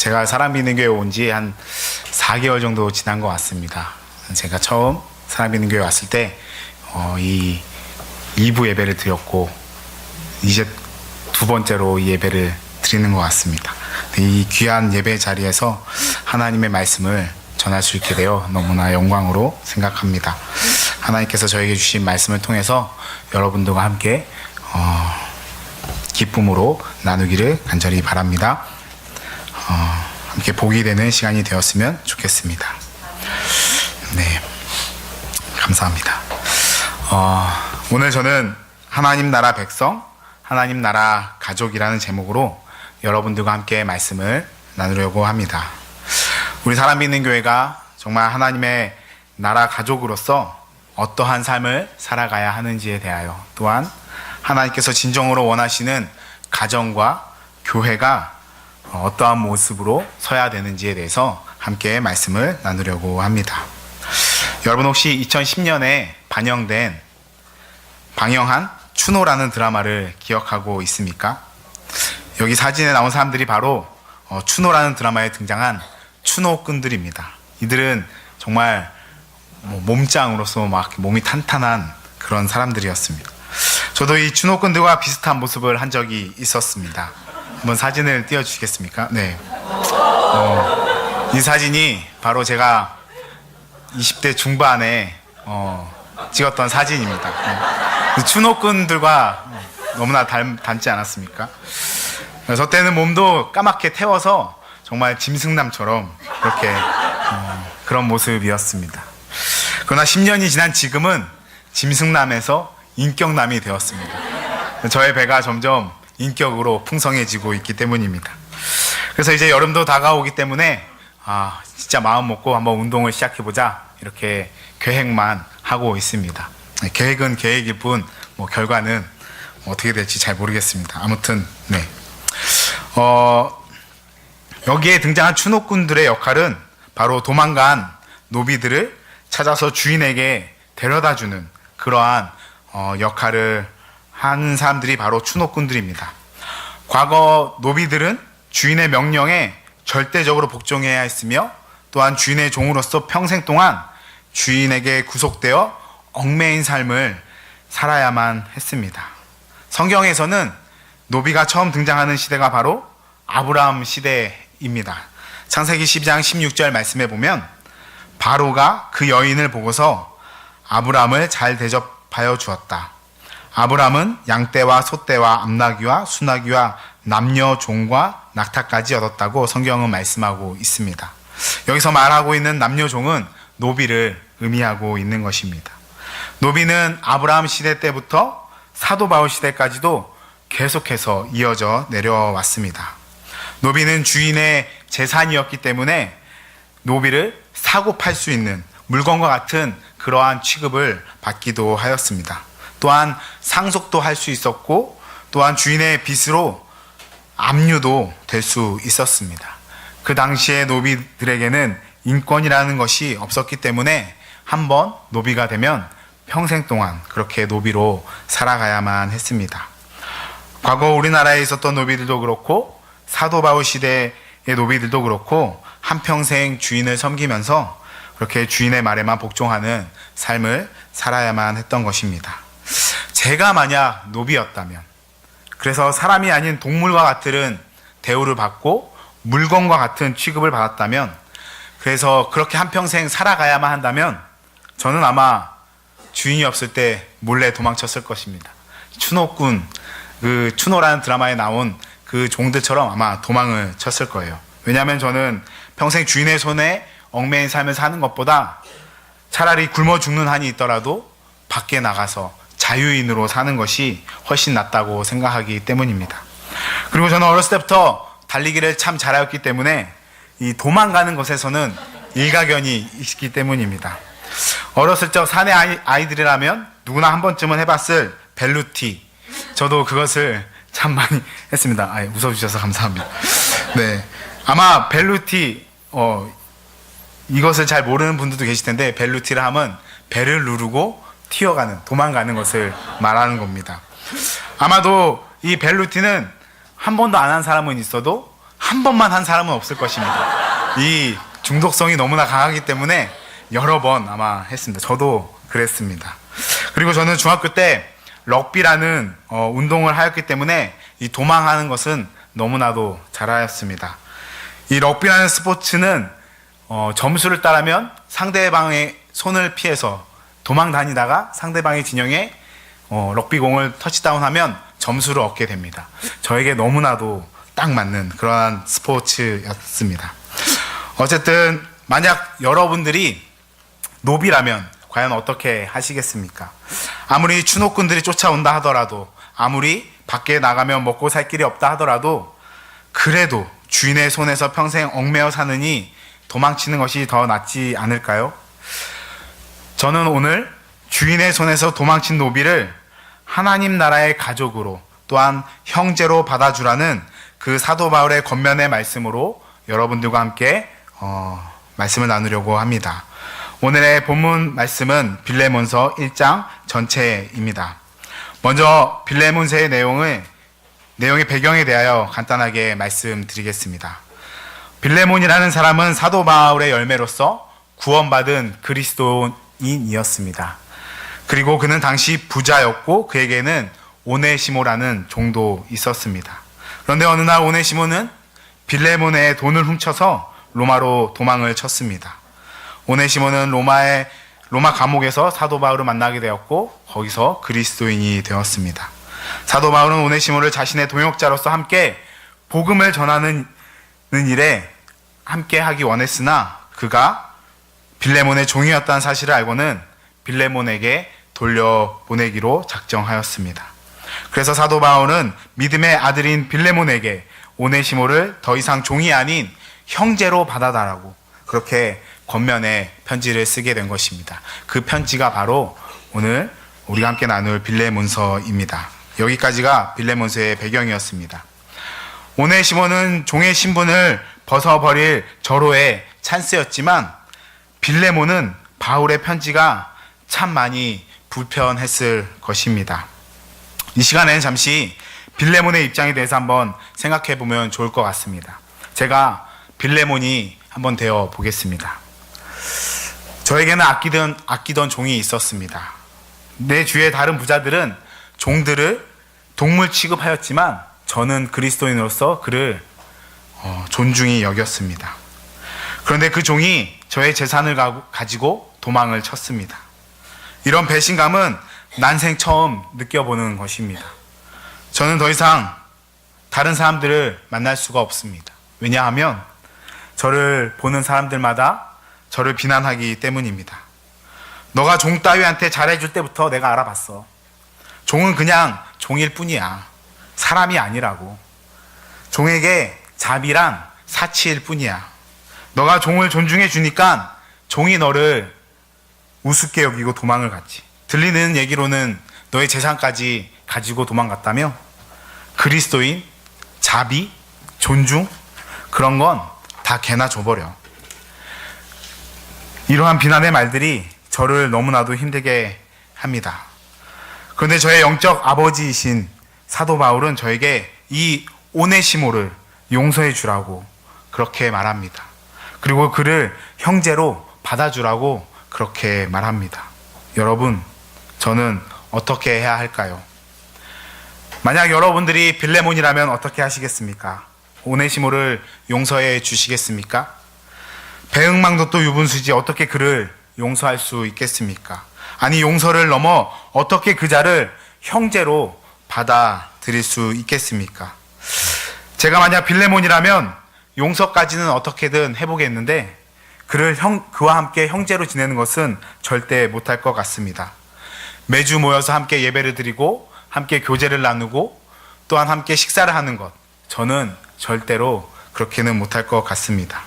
제가 사람 믿는 교회 온 지 한 4개월 정도 지난 것 같습니다. 제가 처음 사람 믿는 교회 왔을 때 이 2부 예배를 드렸고 이제 두 번째로 이 예배를 드리는 것 같습니다. 이 귀한 예배 자리에서 하나님의 말씀을 전할 수 있게 되어 너무나 영광으로 생각합니다. 하나님께서 저에게 주신 말씀을 통해서 여러분들과 함께 기쁨으로 나누기를 간절히 바랍니다. 함께 복이 되는 시간이 되었으면 좋겠습니다. 네, 감사합니다. 오늘 저는 하나님 나라 백성, 하나님 나라 가족이라는 제목으로 여러분들과 함께 말씀을 나누려고 합니다. 우리 사람 믿는 교회가 정말 하나님의 나라 가족으로서 어떠한 삶을 살아가야 하는지에 대하여, 또한 하나님께서 진정으로 원하시는 가정과 교회가 어떠한 모습으로 서야 되는지에 대해서 함께 말씀을 나누려고 합니다. 여러분 혹시 2010년에 방영한 추노라는 드라마를 기억하고 있습니까? 여기 사진에 나온 사람들이 바로 추노라는 드라마에 등장한 추노꾼들입니다. 이들은 정말 몸짱으로서 막 몸이 탄탄한 그런 사람들이었습니다. 저도 이 추노꾼들과 비슷한 모습을 한 적이 있었습니다. 한번 사진을 띄워주시겠습니까? 네. 이 사진이 바로 제가 20대 중반에 찍었던 사진입니다. 네. 추노꾼들과 너무나 닮지 않았습니까? 저 때는 몸도 까맣게 태워서 정말 짐승남처럼 그렇게 그런 모습이었습니다. 그러나 10년이 지난 지금은 짐승남에서 인격남이 되었습니다. 저의 배가 점점 인격으로 풍성해지고 있기 때문입니다. 그래서 이제 여름도 다가오기 때문에 진짜 마음 먹고 한번 운동을 시작해보자, 이렇게 계획만 하고 있습니다. 계획은 계획일 뿐 결과는 어떻게 될지 잘 모르겠습니다. 아무튼 네. 여기에 등장한 추노꾼들의 역할은 바로 도망간 노비들을 찾아서 주인에게 데려다주는 그러한 역할을 하는 사람들이 바로 추노꾼들입니다. 과거 노비들은 주인의 명령에 절대적으로 복종해야 했으며, 또한 주인의 종으로서 평생 동안 주인에게 구속되어 얽매인 삶을 살아야만 했습니다. 성경에서는 노비가 처음 등장하는 시대가 바로 아브라함 시대입니다. 창세기 12장 16절 말씀에 보면 바로가 그 여인을 보고서 아브라함을 잘 대접하여 주었다. 아브라함은 양떼와 소떼와 암나귀와 수나귀와 남녀 종과 낙타까지 얻었다고 성경은 말씀하고 있습니다. 여기서 말하고 있는 남녀 종은 노비를 의미하고 있는 것입니다. 노비는 아브라함 시대 때부터 사도 바울 시대까지도 계속해서 이어져 내려왔습니다. 노비는 주인의 재산이었기 때문에 노비를 사고 팔 수 있는 물건과 같은 그러한 취급을 받기도 하였습니다. 또한 상속도 할 수 있었고, 또한 주인의 빚으로 압류도 될 수 있었습니다. 그 당시에 노비들에게는 인권이라는 것이 없었기 때문에 한번 노비가 되면 평생 동안 그렇게 노비로 살아가야만 했습니다. 과거 우리나라에 있었던 노비들도 그렇고 사도 바울 시대의 노비들도 그렇고 한평생 주인을 섬기면서 그렇게 주인의 말에만 복종하는 삶을 살아야만 했던 것입니다. 제가 만약 노비였다면, 그래서 사람이 아닌 동물과 같은 대우를 받고 물건과 같은 취급을 받았다면, 그래서 그렇게 한평생 살아가야만 한다면 저는 아마 주인이 없을 때 몰래 도망쳤을 것입니다. 추노꾼, 그 추노라는 드라마에 나온 그 종들처럼 아마 도망을 쳤을 거예요. 왜냐하면 저는 평생 주인의 손에 얽매인 삶을 사는 것보다 차라리 굶어 죽는 한이 있더라도 밖에 나가서 자유인으로 사는 것이 훨씬 낫다고 생각하기 때문입니다. 그리고 저는 어렸을 때부터 달리기를 참 잘하였기 때문에 이 도망가는 것에서는 일가견이 있기 때문입니다. 어렸을 적 사내 아이들이라면 누구나 한 번쯤은 해봤을 벨루티, 저도 그것을 참 많이 했습니다. 웃어주셔서 감사합니다. 네, 아마 벨루티 이것을 잘 모르는 분들도 계실 텐데, 벨루티를 하면 배를 누르고 튀어가는, 도망가는 것을 말하는 겁니다. 아마도 이 벨루티는 한 번도 안 한 사람은 있어도 한 번만 한 사람은 없을 것입니다. 이 중독성이 너무나 강하기 때문에 여러 번 아마 했습니다. 저도 그랬습니다. 그리고 저는 중학교 때 럭비라는 운동을 하였기 때문에 이 도망하는 것은 너무나도 잘하였습니다. 이 럭비라는 스포츠는 점수를 따라면 상대방의 손을 피해서 도망 다니다가 상대방의 진영에 럭비공을 터치다운하면 점수를 얻게 됩니다. 저에게 너무나도 딱 맞는 그러한 스포츠였습니다. 어쨌든 만약 여러분들이 노비라면 과연 어떻게 하시겠습니까? 아무리 추노꾼들이 쫓아온다 하더라도, 아무리 밖에 나가면 먹고 살 길이 없다 하더라도, 그래도 주인의 손에서 평생 얽매여 사느니 도망치는 것이 더 낫지 않을까요? 저는 오늘 주인의 손에서 도망친 노비를 하나님 나라의 가족으로, 또한 형제로 받아주라는 그 사도 바울의 권면의 말씀으로 여러분들과 함께 말씀을 나누려고 합니다. 오늘의 본문 말씀은 빌레몬서 1장 전체입니다. 먼저 빌레몬서의 내용의 배경에 대하여 간단하게 말씀드리겠습니다. 빌레몬이라는 사람은 사도 바울의 열매로서 구원받은 그리스도인이었습니다. 그리고 그는 당시 부자였고 그에게는 오네시모라는 종도 있었습니다. 그런데 어느 날 오네시모는 빌레몬의 돈을 훔쳐서 로마로 도망을 쳤습니다. 오네시모는 로마 감옥에서 사도 바울을 만나게 되었고 거기서 그리스도인이 되었습니다. 사도 바울은 오네시모를 자신의 동역자로서 함께 복음을 전하는 일에 함께 하기 원했으나 그가 빌레몬의 종이었다는 사실을 알고는 빌레몬에게 돌려보내기로 작정하였습니다. 그래서 사도 바울은 믿음의 아들인 빌레몬에게 오네시모를 더 이상 종이 아닌 형제로 받아달라고 그렇게 권면의 편지를 쓰게 된 것입니다. 그 편지가 바로 오늘 우리가 함께 나눌 빌레몬서입니다. 여기까지가 빌레몬서의 배경이었습니다. 오네시모는 종의 신분을 벗어버릴 절호의 찬스였지만 빌레몬은 바울의 편지가 참 많이 불편했을 것입니다. 이 시간에는 잠시 빌레몬의 입장에 대해서 한번 생각해 보면 좋을 것 같습니다. 제가 빌레몬이 한번 되어 보겠습니다. 저에게는 아끼던 종이 있었습니다. 내 주위의 다른 부자들은 종들을 동물 취급하였지만 저는 그리스도인으로서 그를 존중히 여겼습니다. 그런데 그 종이 저의 재산을 가지고 도망을 쳤습니다. 이런 배신감은 난생 처음 느껴보는 것입니다. 저는 더 이상 다른 사람들을 만날 수가 없습니다. 왜냐하면 저를 보는 사람들마다 저를 비난하기 때문입니다. 너가 종 따위한테 잘해줄 때부터 내가 알아봤어. 종은 그냥 종일 뿐이야. 사람이 아니라고. 종에게 자비란 사치일 뿐이야. 너가 종을 존중해 주니까 종이 너를 우습게 여기고 도망을 갔지. 들리는 얘기로는 너의 재산까지 가지고 도망갔다며? 그리스도인, 자비, 존중 그런 건 다 개나 줘버려. 이러한 비난의 말들이 저를 너무나도 힘들게 합니다. 그런데 저의 영적 아버지이신 사도 바울은 저에게 이 오네시모를 용서해 주라고 그렇게 말합니다. 그리고 그를 형제로 받아주라고 그렇게 말합니다. 여러분, 저는 어떻게 해야 할까요? 만약 여러분들이 빌레몬이라면 어떻게 하시겠습니까? 오네시모를 용서해 주시겠습니까? 배은망덕도 유분수지 어떻게 그를 용서할 수 있겠습니까? 아니 용서를 넘어 어떻게 그 자를 형제로 받아들일 수 있겠습니까? 제가 만약 빌레몬이라면 용서까지는 어떻게든 해보겠는데 그와 함께 형제로 지내는 것은 절대 못할 것 같습니다. 매주 모여서 함께 예배를 드리고 함께 교제를 나누고 또한 함께 식사를 하는 것, 저는 절대로 그렇게는 못할 것 같습니다.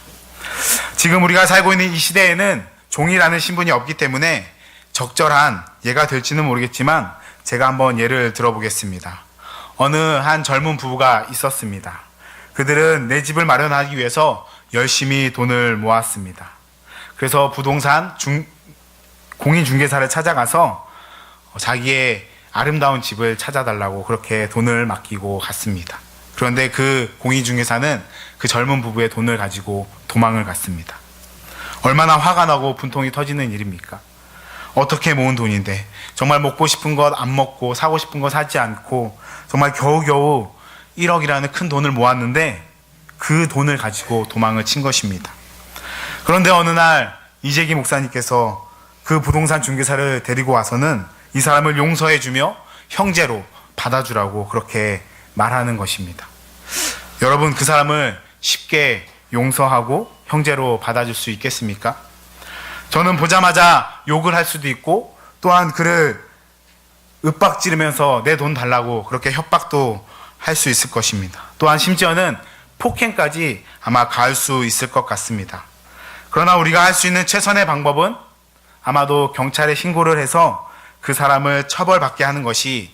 지금 우리가 살고 있는 이 시대에는 종이라는 신분이 없기 때문에 적절한 예가 될지는 모르겠지만 제가 한번 예를 들어보겠습니다. 어느 한 젊은 부부가 있었습니다. 그들은 내 집을 마련하기 위해서 열심히 돈을 모았습니다. 그래서 부동산 공인중개사를 찾아가서 자기의 아름다운 집을 찾아달라고 그렇게 돈을 맡기고 갔습니다. 그런데 그 공의중개사는 그 젊은 부부의 돈을 가지고 도망을 갔습니다. 얼마나 화가 나고 분통이 터지는 일입니까? 어떻게 모은 돈인데 정말 먹고 싶은 것 안 먹고 사고 싶은 거 사지 않고 정말 겨우겨우 1억이라는 큰 돈을 모았는데 그 돈을 가지고 도망을 친 것입니다. 그런데 어느 날 이재기 목사님께서 그 부동산 중개사를 데리고 와서는 이 사람을 용서해주며 형제로 받아주라고 그렇게 말하는 것입니다. 여러분, 그 사람을 쉽게 용서하고 형제로 받아줄 수 있겠습니까? 저는 보자마자 욕을 할 수도 있고 또한 그를 윽박지르면서 내 돈 달라고 그렇게 협박도 할 수 있을 것입니다. 또한 심지어는 폭행까지 아마 가할 수 있을 것 같습니다. 그러나 우리가 할 수 있는 최선의 방법은 아마도 경찰에 신고를 해서 그 사람을 처벌받게 하는 것이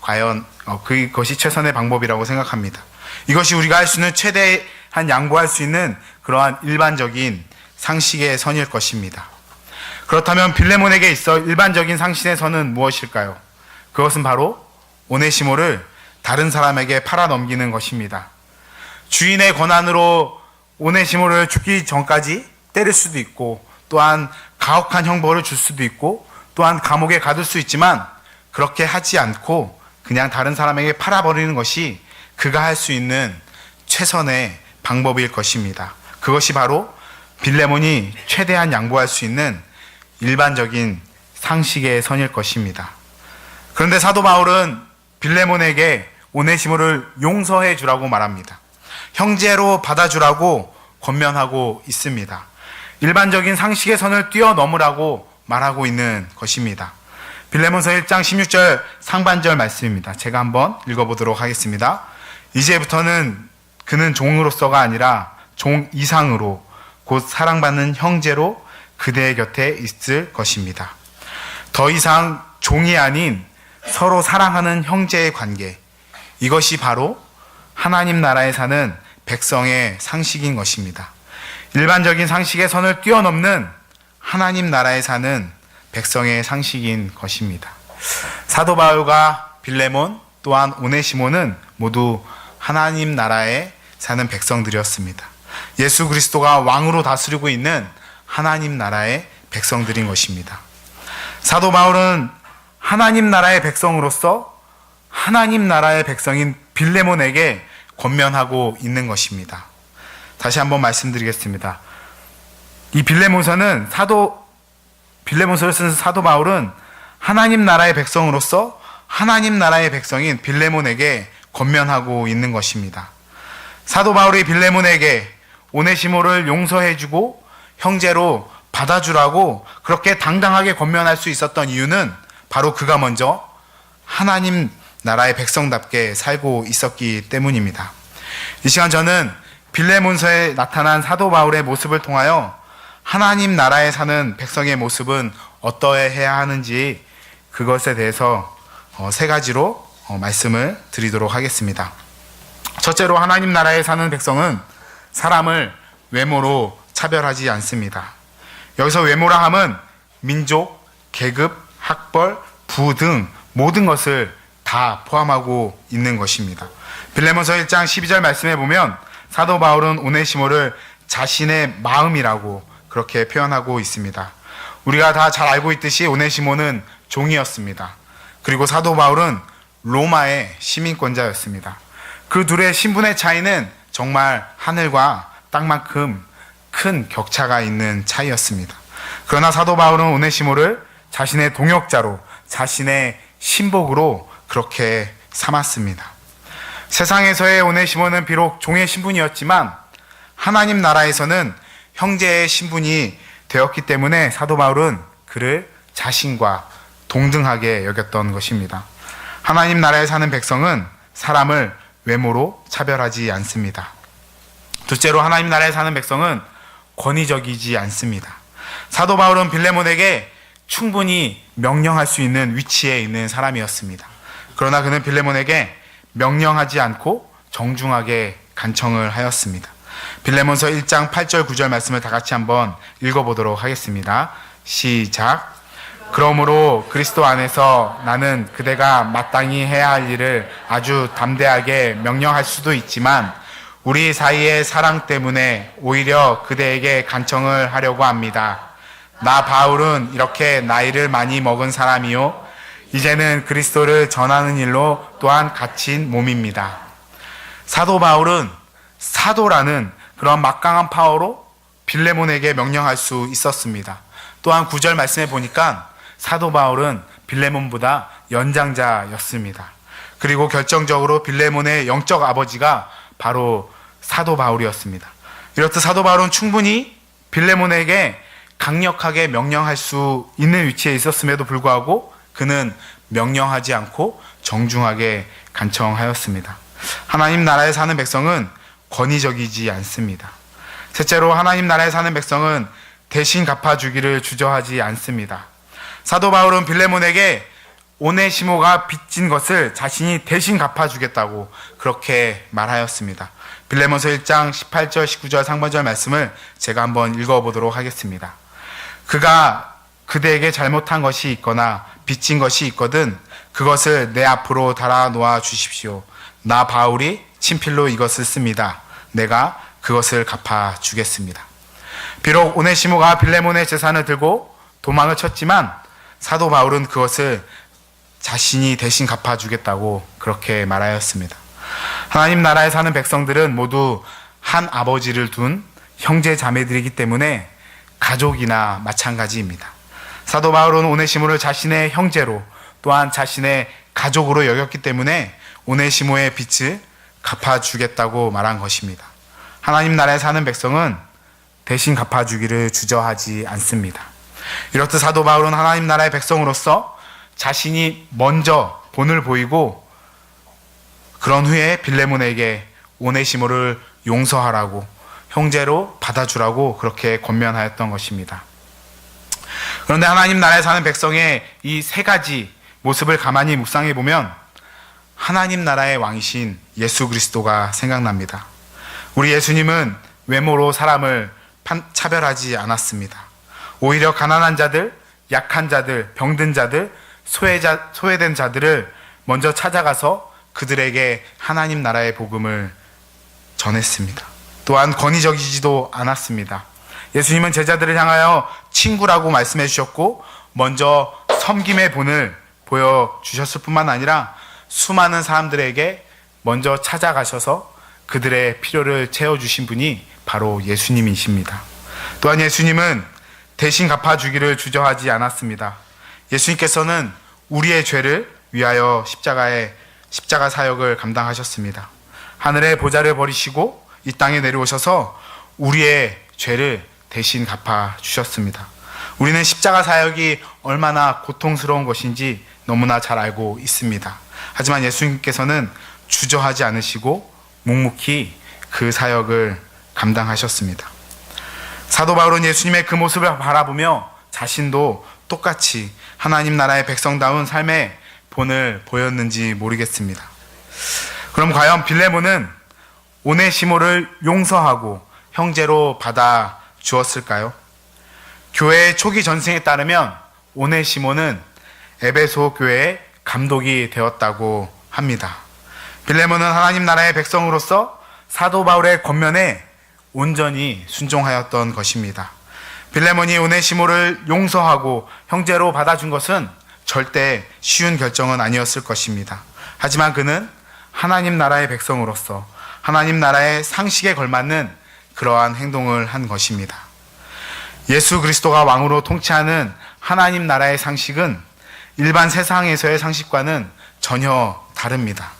과연 그것이 최선의 방법이라고 생각합니다. 이것이 우리가 할 수 있는 최대한 양보할 수 있는 그러한 일반적인 상식의 선일 것입니다. 그렇다면 빌레몬에게 있어 일반적인 상식의 선은 무엇일까요? 그것은 바로 오네시모를 다른 사람에게 팔아 넘기는 것입니다. 주인의 권한으로 오네시모를 죽기 전까지 때릴 수도 있고 또한 가혹한 형벌을 줄 수도 있고 또한 감옥에 가둘 수 있지만 그렇게 하지 않고 그냥 다른 사람에게 팔아버리는 것이 그가 할 수 있는 최선의 방법일 것입니다. 그것이 바로 빌레몬이 최대한 양보할 수 있는 일반적인 상식의 선일 것입니다. 그런데 사도 바울은 빌레몬에게 오네시모를 용서해 주라고 말합니다. 형제로 받아주라고 권면하고 있습니다. 일반적인 상식의 선을 뛰어넘으라고 말하고 있는 것입니다. 빌레몬서 1장 16절 상반절 말씀입니다. 제가 한번 읽어보도록 하겠습니다. 이제부터는 그는 종으로서가 아니라 종 이상으로 곧 사랑받는 형제로 그대의 곁에 있을 것입니다. 더 이상 종이 아닌 서로 사랑하는 형제의 관계, 이것이 바로 하나님 나라에 사는 백성의 상식인 것입니다. 일반적인 상식의 선을 뛰어넘는 하나님 나라에 사는 백성의 상식인 것입니다. 사도 바울과 빌레몬 또한 오네시모는 모두 하나님 나라에 사는 백성들이었습니다. 예수 그리스도가 왕으로 다스리고 있는 하나님 나라의 백성들인 것입니다. 사도 바울은 하나님 나라의 백성으로서 하나님 나라의 백성인 빌레몬에게 권면하고 있는 것입니다. 다시 한번 말씀드리겠습니다. 이 빌레몬서를 쓴 사도 바울은 하나님 나라의 백성으로서 하나님 나라의 백성인 빌레몬에게 권면하고 있는 것입니다. 사도 바울이 빌레몬에게 오네시모를 용서해주고 형제로 받아주라고 그렇게 당당하게 권면할 수 있었던 이유는 바로 그가 먼저 하나님 나라의 백성답게 살고 있었기 때문입니다. 이 시간 저는 빌레몬서에 나타난 사도 바울의 모습을 통하여 하나님 나라에 사는 백성의 모습은 어떠해야 하는지 그것에 대해서 세 가지로 말씀을 드리도록 하겠습니다. 첫째로 하나님 나라에 사는 백성은 사람을 외모로 차별하지 않습니다. 여기서 외모라 함은 민족, 계급, 학벌, 부 등 모든 것을 다 포함하고 있는 것입니다. 빌레몬서 1장 12절 말씀에 보면 사도 바울은 오네시모를 자신의 마음이라고 그렇게 표현하고 있습니다. 우리가 다 잘 알고 있듯이 오네시모는 종이었습니다. 그리고 사도 바울은 로마의 시민권자였습니다. 그 둘의 신분의 차이는 정말 하늘과 땅만큼 큰 격차가 있는 차이였습니다. 그러나 사도 바울은 오네시모를 자신의 동역자로 자신의 신복으로 그렇게 삼았습니다. 세상에서의 오네시모는 비록 종의 신분이었지만 하나님 나라에서는 형제의 신분이 되었기 때문에 사도 바울은 그를 자신과 동등하게 여겼던 것입니다. 하나님 나라에 사는 백성은 사람을 외모로 차별하지 않습니다. 둘째로 하나님 나라에 사는 백성은 권위적이지 않습니다. 사도 바울은 빌레몬에게 충분히 명령할 수 있는 위치에 있는 사람이었습니다. 그러나 그는 빌레몬에게 명령하지 않고 정중하게 간청을 하였습니다. 빌레몬서 1장 8절 9절 말씀을 다 같이 한번 읽어보도록 하겠습니다. 시작. 그러므로 그리스도 안에서 나는 그대가 마땅히 해야 할 일을 아주 담대하게 명령할 수도 있지만 우리 사이의 사랑 때문에 오히려 그대에게 간청을 하려고 합니다. 나 바울은 이렇게 나이를 많이 먹은 사람이요, 이제는 그리스도를 전하는 일로 또한 갇힌 몸입니다. 사도 바울은 사도라는 그런 막강한 파워로 빌레몬에게 명령할 수 있었습니다. 또한 9절 말씀에 보니까 사도 바울은 빌레몬보다 연장자였습니다. 그리고 결정적으로 빌레몬의 영적 아버지가 바로 사도 바울이었습니다. 이렇듯 사도 바울은 충분히 빌레몬에게 강력하게 명령할 수 있는 위치에 있었음에도 불구하고 그는 명령하지 않고 정중하게 간청하였습니다. 하나님 나라에 사는 백성은 권위적이지 않습니다. 셋째로 하나님 나라에 사는 백성은 대신 갚아주기를 주저하지 않습니다. 사도 바울은 빌레몬에게 오네시모가 빚진 것을 자신이 대신 갚아주겠다고 그렇게 말하였습니다. 빌레몬서 1장 18절 19절 상반절 말씀을 제가 한번 읽어보도록 하겠습니다. 그가 그대에게 잘못한 것이 있거나 빚진 것이 있거든 그것을 내 앞으로 달아놓아 주십시오. 나 바울이 친필로 이것을 씁니다. 내가 그것을 갚아주겠습니다. 비록 오네시모가 빌레몬의 재산을 들고 도망을 쳤지만 사도 바울은 그것을 자신이 대신 갚아주겠다고 그렇게 말하였습니다. 하나님 나라에 사는 백성들은 모두 한 아버지를 둔 형제 자매들이기 때문에 가족이나 마찬가지입니다. 사도 바울은 오네시모를 자신의 형제로 또한 자신의 가족으로 여겼기 때문에 오네시모의 빚을 갚아주겠다고 말한 것입니다. 하나님 나라에 사는 백성은 대신 갚아주기를 주저하지 않습니다. 이렇듯 사도 바울은 하나님 나라의 백성으로서 자신이 먼저 본을 보이고 그런 후에 빌레몬에게 오네시모를 용서하라고 형제로 받아주라고 그렇게 권면하였던 것입니다. 그런데 하나님 나라에 사는 백성의 이 세 가지 모습을 가만히 묵상해 보면 하나님 나라의 왕이신 예수 그리스도가 생각납니다. 우리 예수님은 외모로 사람을 차별하지 않았습니다. 오히려 가난한 자들, 약한 자들, 병든 자들, 소외된 자들을 먼저 찾아가서 그들에게 하나님 나라의 복음을 전했습니다. 또한 권위적이지도 않았습니다. 예수님은 제자들을 향하여 친구라고 말씀해 주셨고 먼저 섬김의 본을 보여주셨을 뿐만 아니라 수많은 사람들에게 먼저 찾아가셔서 그들의 필요를 채워주신 분이 바로 예수님이십니다. 또한 예수님은 대신 갚아주기를 주저하지 않았습니다. 예수님께서는 우리의 죄를 위하여 십자가 사역을 감당하셨습니다. 하늘의 보좌를 버리시고 이 땅에 내려오셔서 우리의 죄를 대신 갚아주셨습니다. 우리는 십자가 사역이 얼마나 고통스러운 것인지 너무나 잘 알고 있습니다. 하지만 예수님께서는 주저하지 않으시고 묵묵히 그 사역을 감당하셨습니다. 사도 바울은 예수님의 그 모습을 바라보며 자신도 똑같이 하나님 나라의 백성다운 삶의 본을 보였는지 모르겠습니다. 그럼 과연 빌레몬은 오네시모를 용서하고 형제로 받아 주었을까요? 교회의 초기 전승에 따르면 오네시모는 에베소 교회의 감독이 되었다고 합니다. 빌레몬은 하나님 나라의 백성으로서 사도 바울의 권면에 온전히 순종하였던 것입니다. 빌레몬이 오네시모를 용서하고 형제로 받아준 것은 절대 쉬운 결정은 아니었을 것입니다. 하지만 그는 하나님 나라의 백성으로서 하나님 나라의 상식에 걸맞는 그러한 행동을 한 것입니다. 예수 그리스도가 왕으로 통치하는 하나님 나라의 상식은 일반 세상에서의 상식과는 전혀 다릅니다.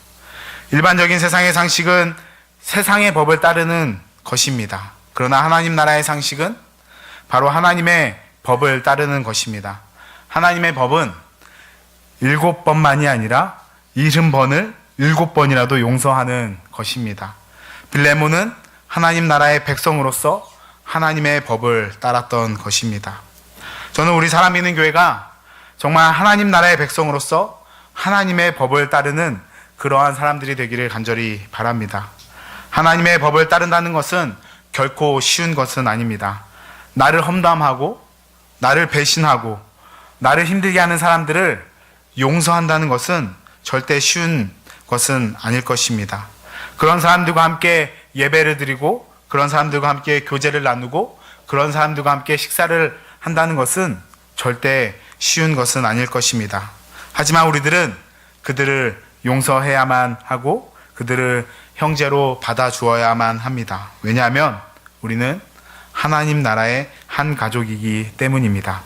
일반적인 세상의 상식은 세상의 법을 따르는 것입니다. 그러나 하나님 나라의 상식은 바로 하나님의 법을 따르는 것입니다. 하나님의 법은 7번만이 아니라 70번을 7번이라도 용서하는 것입니다. 빌레몬은 하나님 나라의 백성으로서 하나님의 법을 따랐던 것입니다. 저는 우리 사람 믿는 교회가 정말 하나님 나라의 백성으로서 하나님의 법을 따르는 그러한 사람들이 되기를 간절히 바랍니다. 하나님의 법을 따른다는 것은 결코 쉬운 것은 아닙니다. 나를 험담하고 나를 배신하고 나를 힘들게 하는 사람들을 용서한다는 것은 절대 쉬운 것은 아닐 것입니다. 그런 사람들과 함께 예배를 드리고 그런 사람들과 함께 교제를 나누고 그런 사람들과 함께 식사를 한다는 것은 절대 쉬운 것은 아닐 것입니다. 하지만 우리들은 그들을 용서해야만 하고 그들을 형제로 받아주어야만 합니다. 왜냐하면 우리는 하나님 나라의 한 가족이기 때문입니다.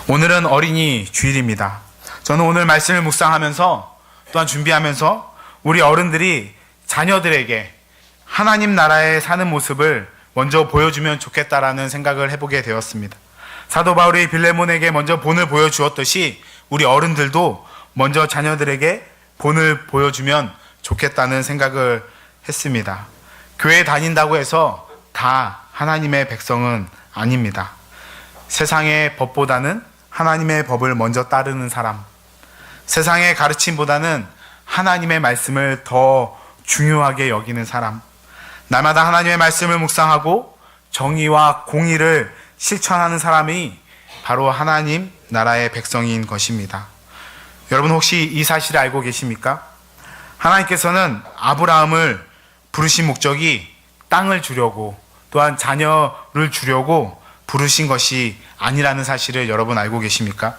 오늘은 어린이 주일입니다. 저는 오늘 말씀을 묵상하면서 또한 준비하면서 우리 어른들이 자녀들에게 하나님 나라에 사는 모습을 먼저 보여주면 좋겠다라는 생각을 해보게 되었습니다. 사도 바울이 빌레몬에게 먼저 본을 보여주었듯이 우리 어른들도 먼저 자녀들에게 본을 보여주면 좋겠다는 생각을 했습니다. 교회 다닌다고 해서 다 하나님의 백성은 아닙니다. 세상의 법보다는 하나님의 법을 먼저 따르는 사람, 세상의 가르침보다는 하나님의 말씀을 더 중요하게 여기는 사람, 날마다 하나님의 말씀을 묵상하고 정의와 공의를 실천하는 사람이 바로 하나님 나라의 백성인 것입니다. 여러분 혹시 이 사실을 알고 계십니까? 하나님께서는 아브라함을 부르신 목적이 땅을 주려고 또한 자녀를 주려고 부르신 것이 아니라는 사실을 여러분 알고 계십니까?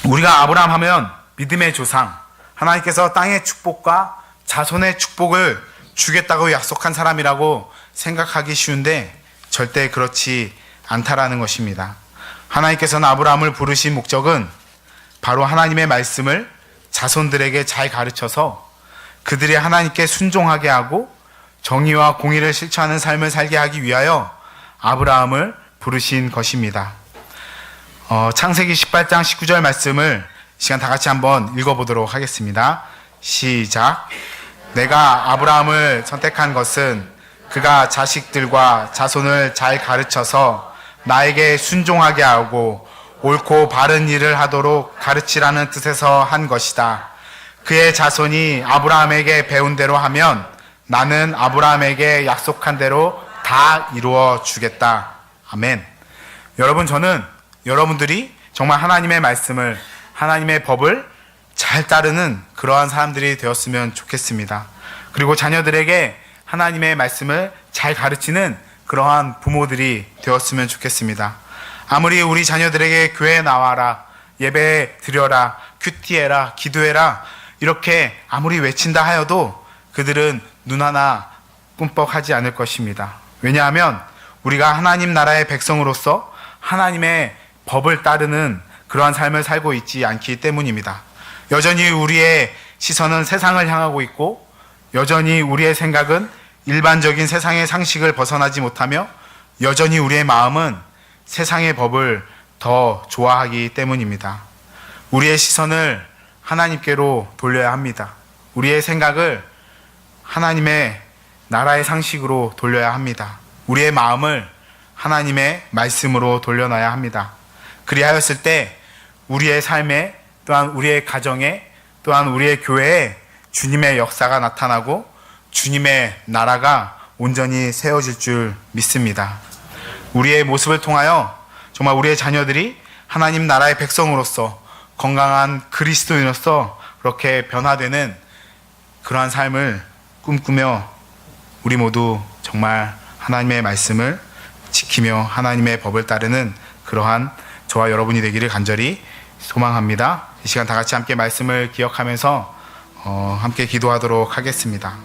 우리가 아브라함 하면 믿음의 조상, 하나님께서 땅의 축복과 자손의 축복을 주겠다고 약속한 사람이라고 생각하기 쉬운데 절대 그렇지 않다라는 것입니다. 하나님께서는 아브라함을 부르신 목적은 바로 하나님의 말씀을 자손들에게 잘 가르쳐서 그들이 하나님께 순종하게 하고 정의와 공의를 실천하는 삶을 살게 하기 위하여 아브라함을 부르신 것입니다. 창세기 18장 19절 말씀을 시간 다 같이 한번 읽어보도록 하겠습니다. 시작. 내가 아브라함을 선택한 것은 그가 자식들과 자손을 잘 가르쳐서 나에게 순종하게 하고 옳고 바른 일을 하도록 가르치라는 뜻에서 한 것이다. 그의 자손이 아브라함에게 배운 대로 하면 나는 아브라함에게 약속한 대로 다 이루어 주겠다. 아멘. 여러분, 저는 여러분들이 정말 하나님의 말씀을, 하나님의 법을 잘 따르는 그러한 사람들이 되었으면 좋겠습니다. 그리고 자녀들에게 하나님의 말씀을 잘 가르치는 그러한 부모들이 되었으면 좋겠습니다. 아무리 우리 자녀들에게 교회에 나와라, 예배 드려라, 큐티해라, 기도해라 이렇게 아무리 외친다 하여도 그들은 눈 하나 꿈뻑하지 않을 것입니다. 왜냐하면 우리가 하나님 나라의 백성으로서 하나님의 법을 따르는 그러한 삶을 살고 있지 않기 때문입니다. 여전히 우리의 시선은 세상을 향하고 있고 여전히 우리의 생각은 일반적인 세상의 상식을 벗어나지 못하며 여전히 우리의 마음은 세상의 법을 더 좋아하기 때문입니다. 우리의 시선을 하나님께로 돌려야 합니다. 우리의 생각을 하나님의 나라의 상식으로 돌려야 합니다. 우리의 마음을 하나님의 말씀으로 돌려놔야 합니다. 그리하였을 때 우리의 삶에 또한 우리의 가정에 또한 우리의 교회에 주님의 역사가 나타나고 주님의 나라가 온전히 세워질 줄 믿습니다. 우리의 모습을 통하여 정말 우리의 자녀들이 하나님 나라의 백성으로서 건강한 그리스도인으로서 그렇게 변화되는 그러한 삶을 꿈꾸며 우리 모두 정말 하나님의 말씀을 지키며 하나님의 법을 따르는 그러한 저와 여러분이 되기를 간절히 소망합니다. 이 시간 다 같이 함께 말씀을 기억하면서 함께 기도하도록 하겠습니다.